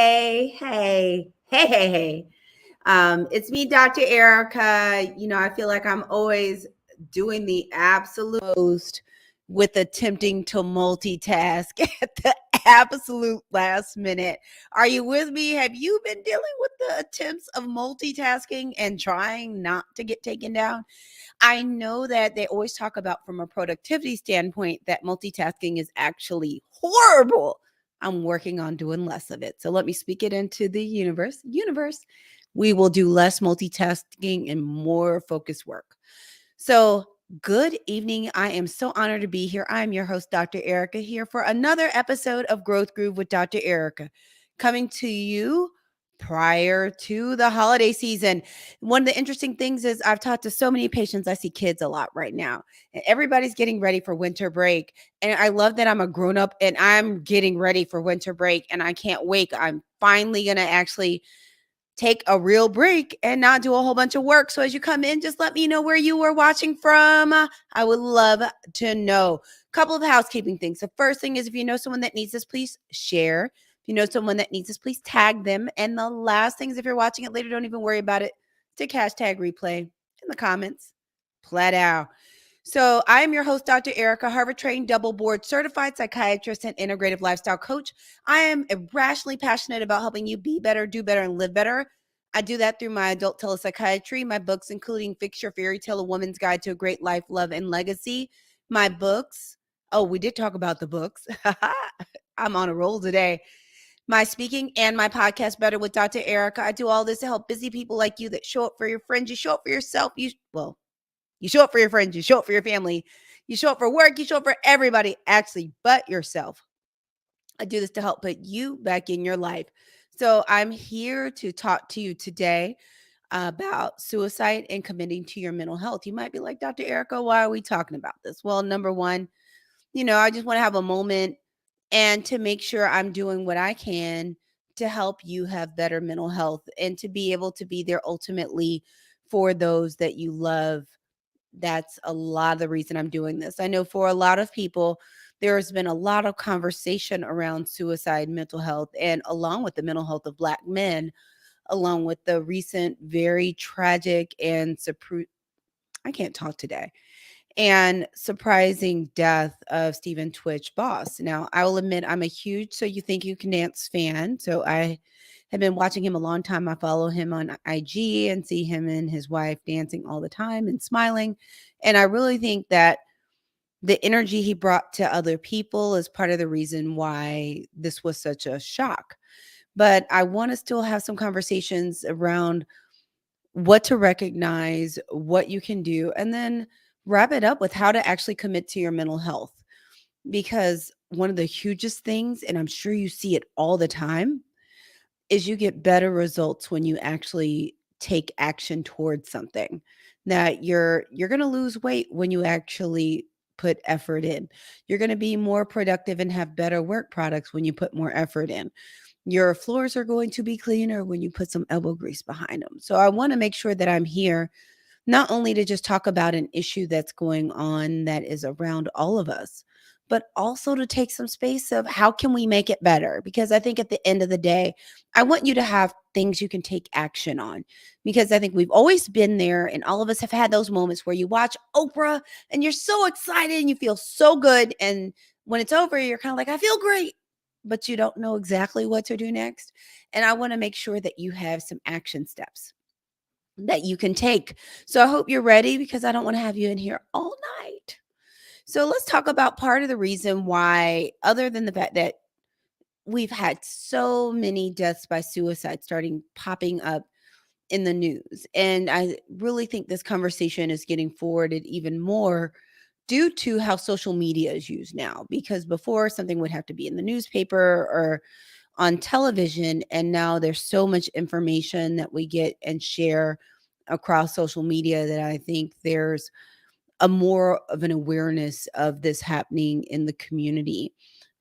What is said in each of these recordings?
Hey. It's me, Dr. Erica. I feel like I'm always doing the absolute most with attempting to multitask at the absolute last minute. Are you with me? Have you been dealing with the attempts of multitasking and trying not to get taken down? I know that they always talk about from a productivity standpoint that multitasking is actually horrible. I'm working on doing less of it. So let me speak it into the universe. We will do less multitasking and more focused work. So, good evening. I am so honored to be here. I am your host, Dr. Erica, here for another episode of Growth Groove with Dr. Erica, coming to you prior to the holiday season. One of the interesting things is I've talked to so many patients. I see kids a lot right now, and everybody's getting ready for winter break. And I love that I'm a grown up and I'm getting ready for winter break, and I can't wait. I'm finally going to actually take a real break and not do a whole bunch of work. So as you come in, just let me know where you were watching from. I would love to know. Couple of housekeeping things. The first thing is, if you know someone that needs this, please share. If you know someone that needs this, please tag them. And the last thing is, if you're watching it later, don't even worry about it. Stick hashtag replay in the comments. Flat out. So I am your host, Dr. Erica, Harvard-trained, double board certified psychiatrist and integrative lifestyle coach. I am irrationally passionate about helping you be better, do better, and live better. I do that through my adult telepsychiatry, my books, including Fix Your Fairy Tale, A Woman's Guide to a Great Life, Love, and Legacy. My books. Oh, we did talk about the books. I'm on a roll today. My speaking and my podcast, Better with Dr. Erica. I do all this to help busy people like you that show up for your friends. You show up for yourself. You show up for your friends, you show up for your family, you show up for work, you show up for everybody, actually, but yourself. I do this to help put you back in your life. So I'm here to talk to you today about suicide and committing to your mental health. You might be like, Dr. Erica, why are we talking about this? Well, number one, I just want to have a moment and to make sure I'm doing what I can to help you have better mental health and to be able to be there ultimately for those that you love. That's a lot of the reason I'm doing this. I know for a lot of people, there has been a lot of conversation around suicide, mental health, and along with the mental health of Black men, along with the recent very tragic and I can't talk today, and surprising death of Stephen Twitch Boss. Now, I will admit I'm a huge So You Think You Can Dance fan. So I have been watching him a long time. I follow him on IG and see him and his wife dancing all the time and smiling. And I really think that the energy he brought to other people is part of the reason why this was such a shock. But I want to still have some conversations around what to recognize, what you can do, and then wrap it up with how to actually commit to your mental health. Because one of the hugest things, and I'm sure you see it all the time, is you get better results when you actually take action towards something. That you're going to lose weight when you actually put effort in. You're going to be more productive and have better work products when you put more effort in. Your floors are going to be cleaner when you put some elbow grease behind them. So I want to make sure that I'm here not only to just talk about an issue that's going on that is around all of us, but also to take some space of how can we make it better? Because I think at the end of the day, I want you to have things you can take action on, because I think we've always been there and all of us have had those moments where you watch Oprah and you're so excited and you feel so good. And when it's over, you're kind of like, I feel great, but you don't know exactly what to do next. And I want to make sure that you have some action steps that you can take. So I hope you're ready, because I don't want to have you in here all night. So let's talk about part of the reason why, other than the fact that we've had so many deaths by suicide starting popping up in the news. And I really think this conversation is getting forwarded even more due to how social media is used now. Because before, something would have to be in the newspaper or on television, and now there's so much information that we get and share across social media that I think there's a more of an awareness of this happening in the community,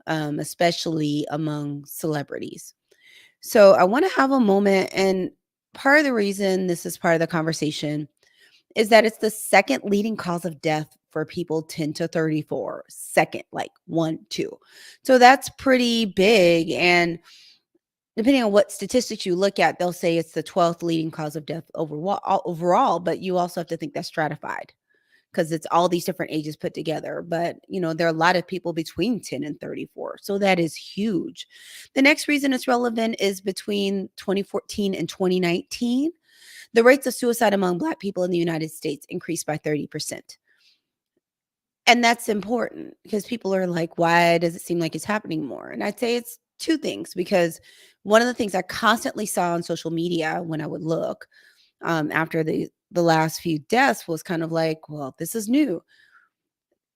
especially among celebrities. So I want to have a moment, and part of the reason this is part of the conversation is that it's the second leading cause of death for people 10 to 34. Second, like 1, 2. So that's pretty big. And depending on what statistics you look at, they'll say it's the 12th leading cause of death overall, but you also have to think that's stratified because it's all these different ages put together. But, there are a lot of people between 10 and 34. So that is huge. The next reason it's relevant is between 2014 and 2019, the rates of suicide among Black people in the United States increased by 30%. And that's important because people are like, why does it seem like it's happening more? And I'd say it's two things, because one of the things I constantly saw on social media when I would look after the last few deaths was kind of like, well, this is new.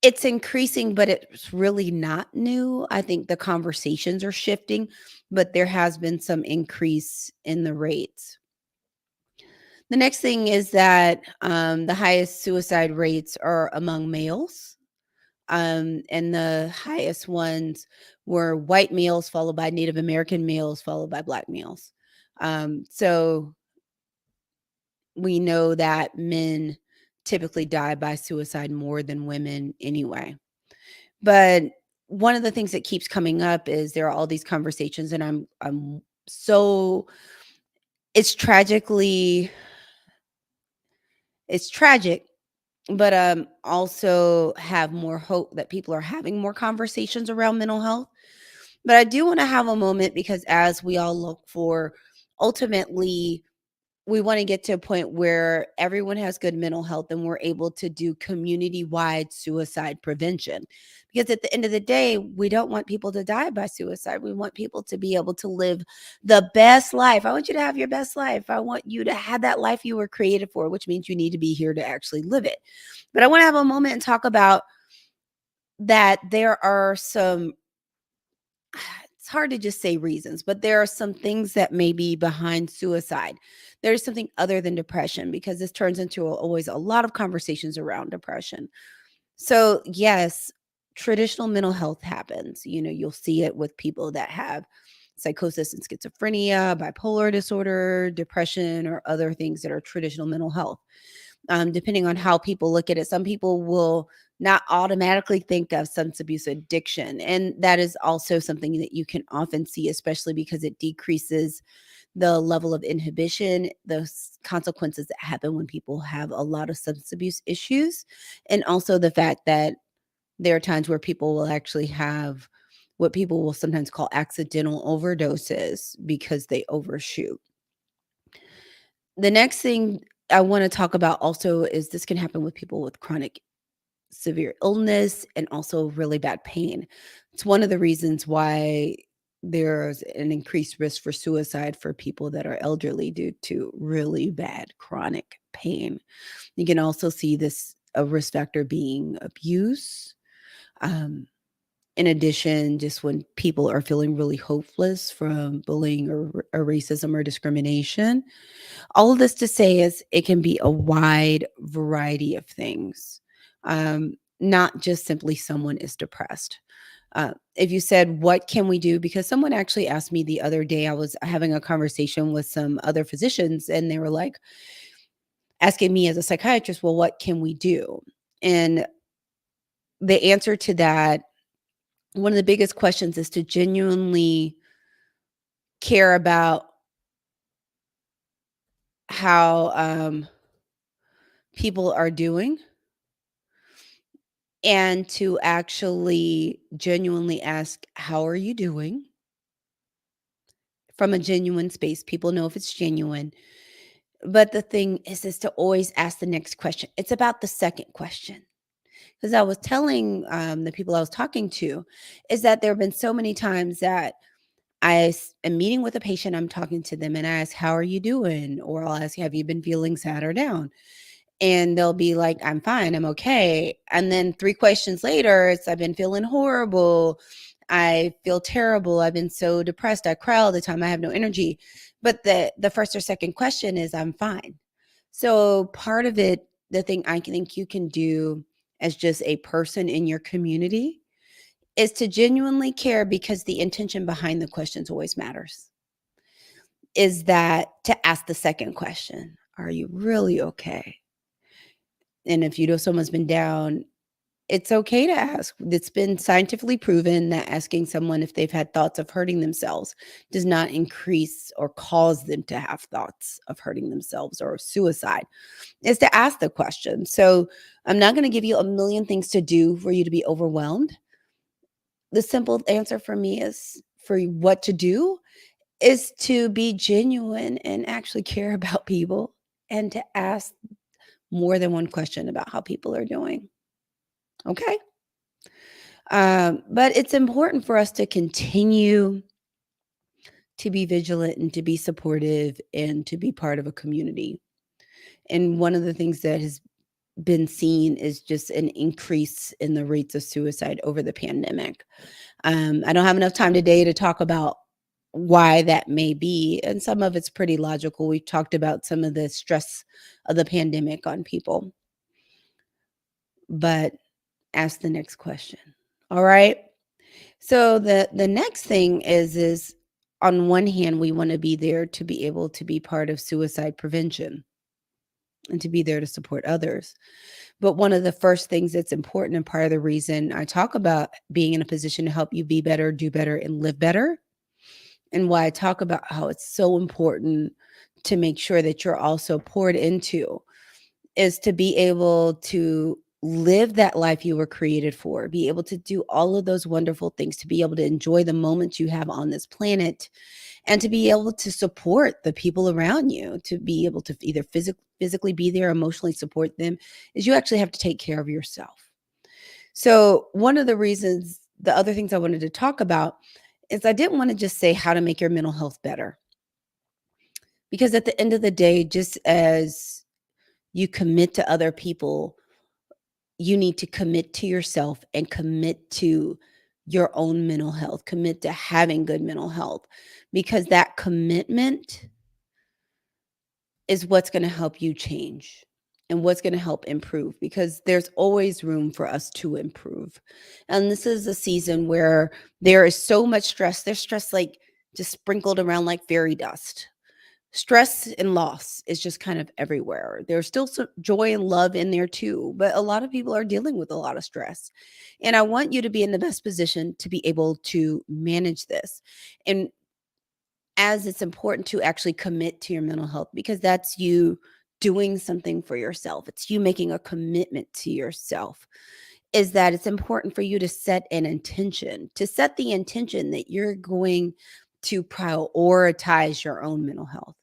It's increasing, but it's really not new. I think the conversations are shifting, but there has been some increase in the rates. The next thing is that the highest suicide rates are among males. And the highest ones were white males, followed by Native American males, followed by Black males. So we know that men typically die by suicide more than women anyway. But one of the things that keeps coming up is there are all these conversations, and I'm so it's tragic, but also have more hope that people are having more conversations around mental health. But I do want to have a moment, because as we all look for, ultimately, we want to get to a point where everyone has good mental health and we're able to do community-wide suicide prevention. Because at the end of the day, we don't want people to die by suicide. We want people to be able to live the best life. I want you to have your best life. I want you to have that life you were created for, which means you need to be here to actually live it. But I want to have a moment and talk about that there are some, it's hard to just say reasons, but there are some things that may be behind suicide. There's something other than depression, because this turns into always a lot of conversations around depression. So, yes, traditional mental health happens. You'll see it with people that have psychosis and schizophrenia, bipolar disorder, depression, or other things that are traditional mental health. Depending on how people look at it, some people will not automatically think of substance abuse addiction. And that is also something that you can often see, especially because it decreases the level of inhibition, those consequences that happen when people have a lot of substance abuse issues. And also the fact that there are times where people will actually have what people will sometimes call accidental overdoses because they overshoot. The next thing I want to talk about also is this can happen with people with chronic severe illness and also really bad pain. It's one of the reasons why there's an increased risk for suicide for people that are elderly due to really bad chronic pain. You can also see this a risk factor being abuse. Um, in addition, just when people are feeling really hopeless from bullying or racism or discrimination. All of this to say is it can be a wide variety of things, not just simply someone is depressed. If you said, what can we do? Because someone actually asked me the other day, I was having a conversation with some other physicians, and they were like asking me as a psychiatrist, well, what can we do? And the answer to that, one of the biggest questions is to genuinely care about how people are doing, and to actually genuinely ask, how are you doing? From a genuine space. People know if it's genuine. But the thing is to always ask the next question. It's about the second question. Because I was telling the people I was talking to, is that there have been so many times that am meeting with a patient, I'm talking to them, and I ask, how are you doing? Or I'll ask, have you been feeling sad or down? And they'll be like, I'm fine, I'm okay. And then 3 questions later, it's, I've been feeling horrible. I feel terrible. I've been so depressed. I cry all the time. I have no energy. But the first or second question is, I'm fine. So part of it, the thing I think you can do as just a person in your community is to genuinely care, because the intention behind the questions always matters. Is that to ask the second question, are you really okay? And if you know someone's been down, It's okay to ask. It's been scientifically proven that asking someone if they've had thoughts of hurting themselves does not increase or cause them to have thoughts of hurting themselves or suicide, is to ask the question. So I'm not going to give you a million things to do for you to be overwhelmed. The simple answer for me is for what to do is to be genuine and actually care about people and to ask more than one question about how people are doing. Okay. But it's important for us to continue to be vigilant and to be supportive and to be part of a community. And one of the things that has been seen is just an increase in the rates of suicide over the pandemic. I don't have enough time today to talk about why that may be. And some of it's pretty logical. We've talked about some of the stress of the pandemic on people. But ask the next question. All right. So the next thing is on one hand, we want to be there to be able to be part of suicide prevention and to be there to support others. But one of the first things that's important and part of the reason I talk about being in a position to help you be better, do better, and live better, and why I talk about how it's so important to make sure that you're also poured into, is to be able to live that life you were created for, be able to do all of those wonderful things, to be able to enjoy the moments you have on this planet, and to be able to support the people around you, to be able to either physically be there, emotionally support them, is you actually have to take care of yourself. So one of the reasons, the other things I wanted to talk about is I didn't want to just say how to make your mental health better. Because at the end of the day, just as you commit to other people, you need to commit to yourself and commit to your own mental health, commit to having good mental health, because that commitment is what's going to help you change and what's going to help improve, because there's always room for us to improve. And this is a season where there is so much stress. There's stress like just sprinkled around like fairy dust. Stress and loss is just kind of everywhere. There's still some joy and love in there too, but a lot of people are dealing with a lot of stress. And I want you to be in the best position to be able to manage this. And as it's important to actually commit to your mental health, because that's you doing something for yourself. It's you making a commitment to yourself. Is that it's important for you to set an intention, to set the intention that you're going to prioritize your own mental health.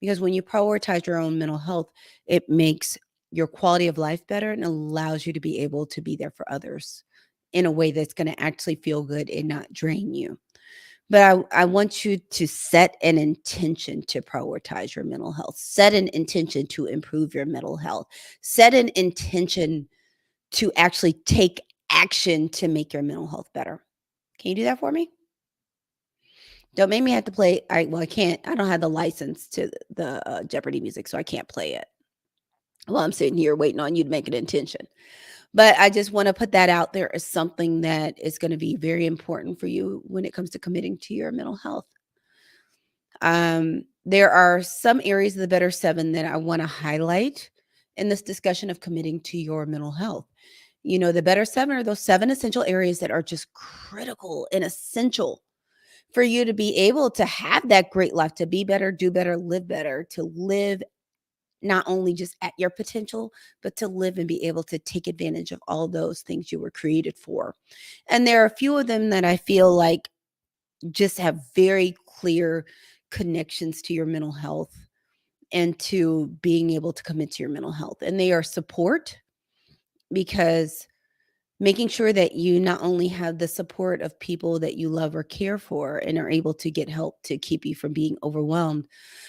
Because when you prioritize your own mental health, it makes your quality of life better and allows you to be able to be there for others in a way that's going to actually feel good and not drain you. But I want you to set an intention to prioritize your mental health, set an intention to improve your mental health, set an intention to actually take action to make your mental health better. Can you do that for me? Don't make me have to play. I can't. I don't have the license to the Jeopardy music, so I can't play it. Well, I'm sitting here waiting on you to make an intention. But I just want to put that out there as something that is going to be very important for you when it comes to committing to your mental health. There are some areas of the Better Seven that I want to highlight in this discussion of committing to your mental health. You know, the Better Seven are those 7 essential areas that are just critical and essential for you to be able to have that great life, to be better, do better, live better, to live not only just at your potential, but to live and be able to take advantage of all those things you were created for. And there are a few of them that I feel like just have very clear connections to your mental health and to being able to commit to your mental health. And they are support, because making sure that you not only have the support of people that you love or care for and are able to get help to keep you from being overwhelmed,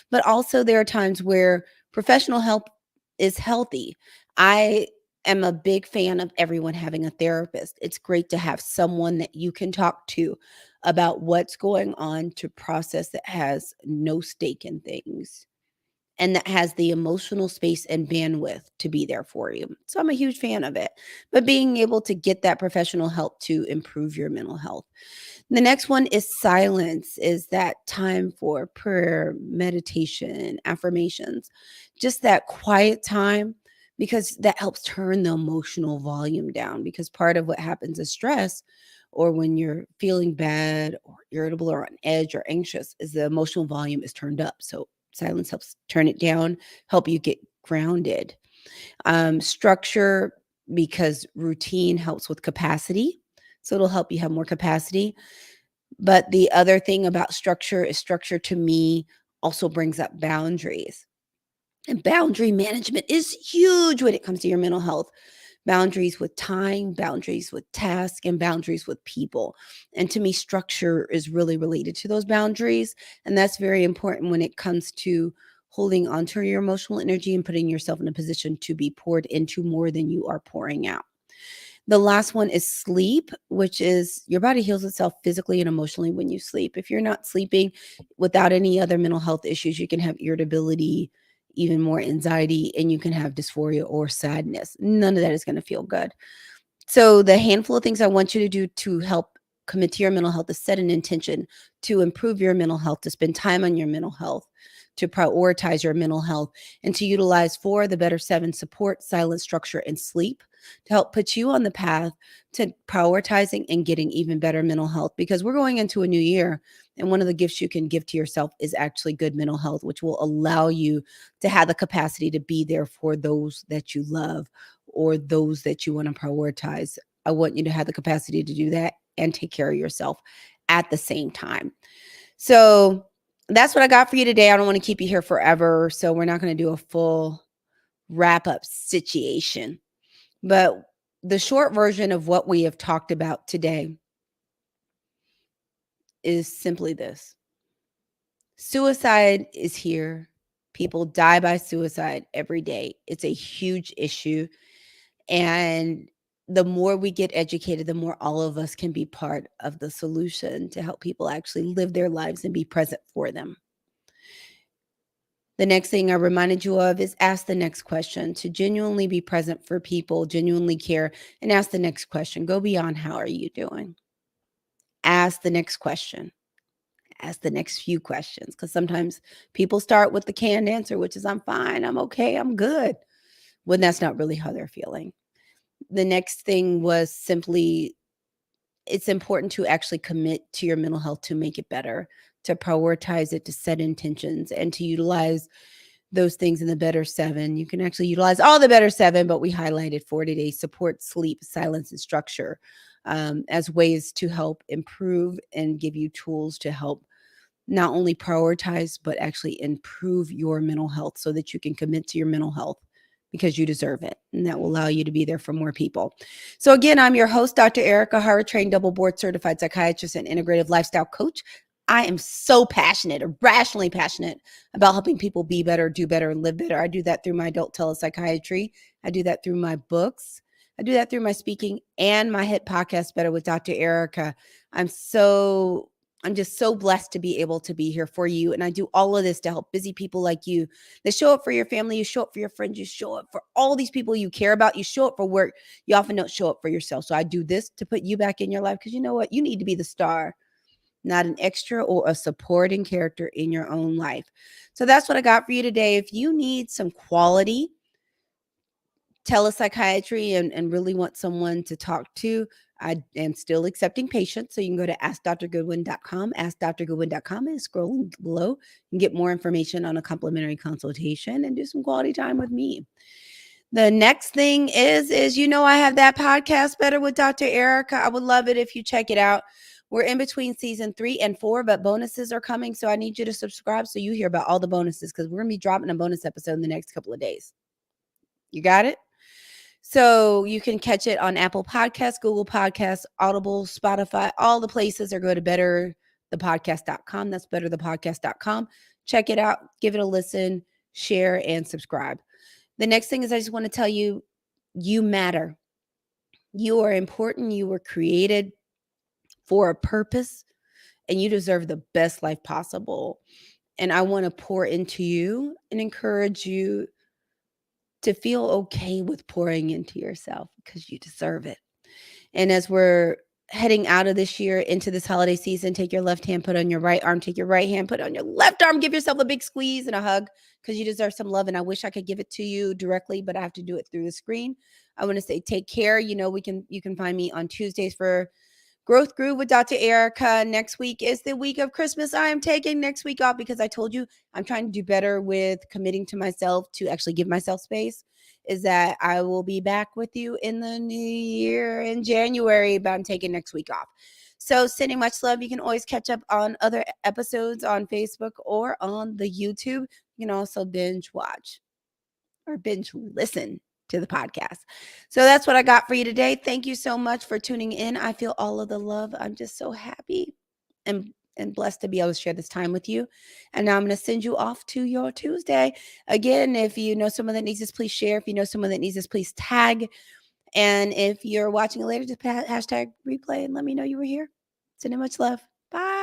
but also there are times where professional help is healthy. I am a big fan of everyone having a therapist. It's great to have someone that you can talk to about what's going on, to process, that has no stake in things and that has the emotional space and bandwidth to be there for you. So I'm a huge fan of it. But being able to get that professional help to improve your mental health. The next one is silence, is that time for prayer, meditation, affirmations, just that quiet time, because that helps turn the emotional volume down. Because part of what happens is stress, or when you're feeling bad or irritable or on edge or anxious, is the emotional volume is turned up. So silence helps turn it down, help you get grounded. Structure, because routine helps with capacity. So it'll help you have more capacity. But the other thing about structure is structure to me also brings up boundaries. And boundary management is huge when it comes to your mental health. Boundaries with time, boundaries with tasks, and boundaries with people. And to me, structure is really related to those boundaries. And that's very important when it comes to holding onto your emotional energy and putting yourself in a position to be poured into more than you are pouring out. The last one is sleep, which is your body heals itself physically and emotionally when you sleep. If you're not sleeping without any other mental health issues, you can have irritability, even more anxiety, and you can have dysphoria or sadness. None of that is going to feel good. So the handful of things I want you to do to help commit to your mental health is set an intention to improve your mental health, to spend time on your mental health, to prioritize your mental health, and to utilize 4 of the better 7: support, silence, structure, and sleep, to help put you on the path to prioritizing and getting even better mental health. Because we're going into a new year, and one of the gifts you can give to yourself is actually good mental health, which will allow you to have the capacity to be there for those that you love or those that you want to prioritize. I want you to have the capacity to do that and take care of yourself at the same time. So that's what I got for you today. I don't want to keep you here forever, so we're not going to do a full wrap up situation. But the short version of what we have talked about today is simply this: suicide is here. People die by suicide every day. It's a huge issue. And the more we get educated, the more all of us can be part of the solution to help people actually live their lives and be present for them. The next thing I reminded you of is ask the next question. To genuinely be present for people, genuinely care, and ask the next question. Go beyond how are you doing? Ask the next question. Ask the next few questions, because sometimes people start with the canned answer, which is I'm fine, I'm okay, I'm good, when that's not really how they're feeling. The next thing was simply, it's important to actually commit to your mental health to make it better, to prioritize it, to set intentions, and to utilize those things in the better 7. You can actually utilize all the better 7, but we highlighted 4 today: support, sleep, silence, and structure, as ways to help improve and give you tools to help not only prioritize, but actually improve your mental health so that you can commit to your mental health because you deserve it. And that will allow you to be there for more people. So again, I'm your host, Dr. Ericka, Harvard-trained, double board certified psychiatrist and integrative lifestyle coach. I am so passionate, irrationally passionate about helping people be better, do better, and live better. I do that through my adult telepsychiatry. I do that through my books. I do that through my speaking and my hit podcast, Better with Dr. Ericka. I'm just so blessed to be able to be here for you. And I do all of this to help busy people like you that show up for your family, you show up for your friends, you show up for all these people you care about, you show up for work. You often don't show up for yourself. So I do this to put you back in your life, because you know what? You need to be the star, not an extra or a supporting character in your own life. So that's what I got for you today. If you need some quality telepsychiatry and really want someone to talk to, I am still accepting patients. So you can go to askdrgoodwin.com, askdrgoodwin.com, and scrolling below and get more information on a complimentary consultation and do some quality time with me. The next thing is I have that podcast, Better with Dr. Ericka. I would love it if you check it out. We're in between season 3 and 4, but bonuses are coming. So I need you to subscribe so you hear about all the bonuses, because we're going to be dropping a bonus episode in the next couple of days. You got it? So you can catch it on Apple Podcasts, Google Podcasts, Audible, Spotify, all the places, or go to betterthepodcast.com. That's betterthepodcast.com. Check it out, give it a listen, share, and subscribe. The next thing is I just want to tell you, you matter. You are important. You were created for a purpose, and you deserve the best life possible. And I want to pour into you and encourage you to feel okay with pouring into yourself, because you deserve it. And as we're heading out of this year into this holiday season, take your left hand, put on your right arm, take your right hand, put on your left arm, give yourself a big squeeze and a hug because you deserve some love. And I wish I could give it to you directly, but I have to do it through the screen. I want to say take care. You know, you can find me on Tuesdays for Growth Groove with Dr. Ericka. Next week is the week of Christmas. I am taking next week off because I told you I'm trying to do better with committing to myself to actually give myself space. Is that I will be back with you in the new year in January, but I'm taking next week off. So sending much love. You can always catch up on other episodes on Facebook or on the YouTube. You can also binge watch or binge listen to the podcast. So that's what I got for you today. Thank you so much for tuning in. I feel all of the love. I'm just so happy and blessed to be able to share this time with you. And now I'm going to send you off to your Tuesday. Again, if you know someone that needs this, please share. If you know someone that needs this, please tag. And if you're watching it later, just hashtag replay and let me know you were here. Sending much love. Bye.